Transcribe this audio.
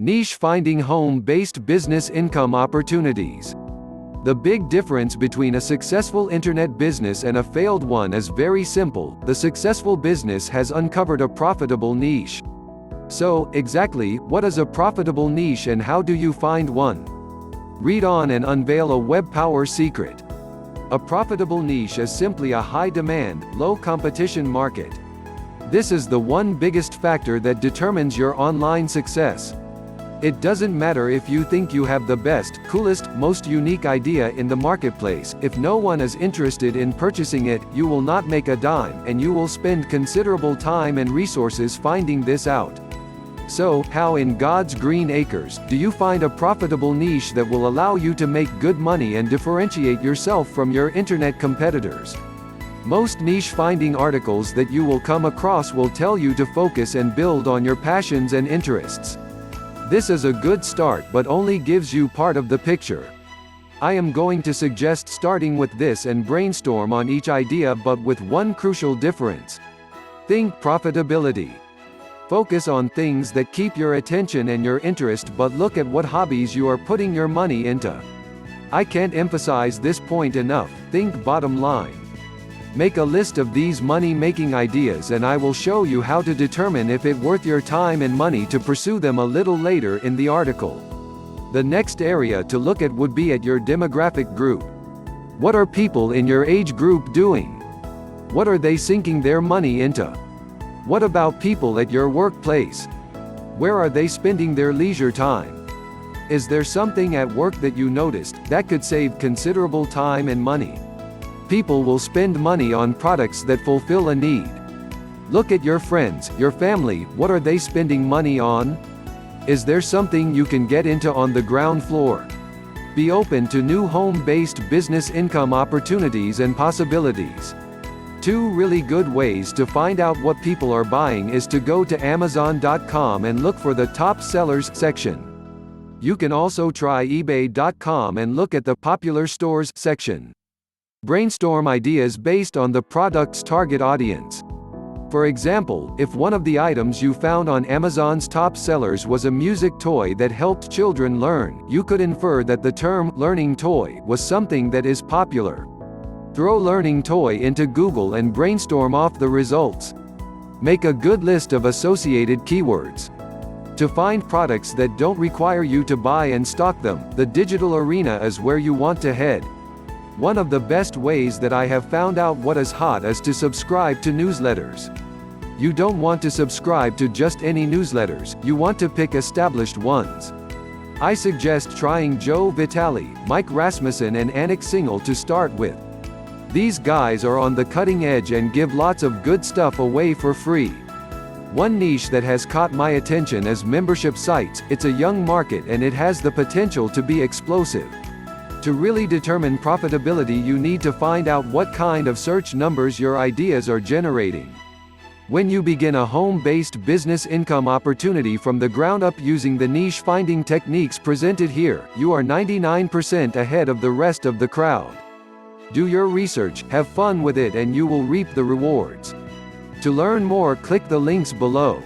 Niche finding home-based business income opportunities. The big difference between a successful internet business and a failed one is very simple. The successful business has uncovered a profitable niche. So, exactly, what is a profitable niche and how do you find one? Read on and unveil a web power secret. A profitable niche is simply a high-demand, low-competition market. This is the one biggest factor that determines your online success. It doesn't matter if you think you have the best, coolest, most unique idea in the marketplace. If no one is interested in purchasing it, you will not make a dime, and you will spend considerable time and resources finding this out. So, how in God's green acres do you find a profitable niche that will allow you to make good money and differentiate yourself from your internet competitors? Most niche finding articles that you will come across will tell you to focus and build on your passions and interests. This is a good start but only gives you part of the picture. I am going to suggest starting with this and brainstorm on each idea, but with one crucial difference. Think profitability. Focus on things that keep your attention and your interest, but look at what hobbies you are putting your money into. I can't emphasize this point enough. Think bottom line. Make a list of these money-making ideas and I will show you how to determine if it's worth your time and money to pursue them a little later in the article. The next area to look at would be at your demographic group. What are people in your age group doing? What are they sinking their money into? What about people at your workplace? Where are they spending their leisure time? Is there something at work that you noticed that could save considerable time and money? People will spend money on products that fulfill a need. Look at your friends, your family, what are they spending money on? Is there something you can get into on the ground floor? Be open to new home-based business income opportunities and possibilities. Two really good ways to find out what people are buying is to go to Amazon.com and look for the top sellers section. You can also try eBay.com and look at the popular stores section. Brainstorm ideas based on the product's target audience. For example, if one of the items you found on Amazon's top sellers was a music toy that helped children learn, you could infer that the term learning toy was something that is popular. Throw learning toy into Google and brainstorm off the results. Make a good list of associated keywords. To find products that don't require you to buy and stock them, the digital arena is where you want to head. One of the best ways that I have found out what is hot is to subscribe to newsletters. You don't want to subscribe to just any newsletters, you want to pick established ones. I suggest trying Joe Vitale, Mike Rasmussen and Anik Singhal to start with. These guys are on the cutting edge and give lots of good stuff away for free. One niche that has caught my attention is membership sites. It's a young market and it has the potential to be explosive. To really determine profitability, you need to find out what kind of search numbers your ideas are generating. When you begin a home-based business income opportunity from the ground up using the niche finding techniques presented here, you are 99% ahead of the rest of the crowd. Do your research, have fun with it, and you will reap the rewards. To learn more, click the links below.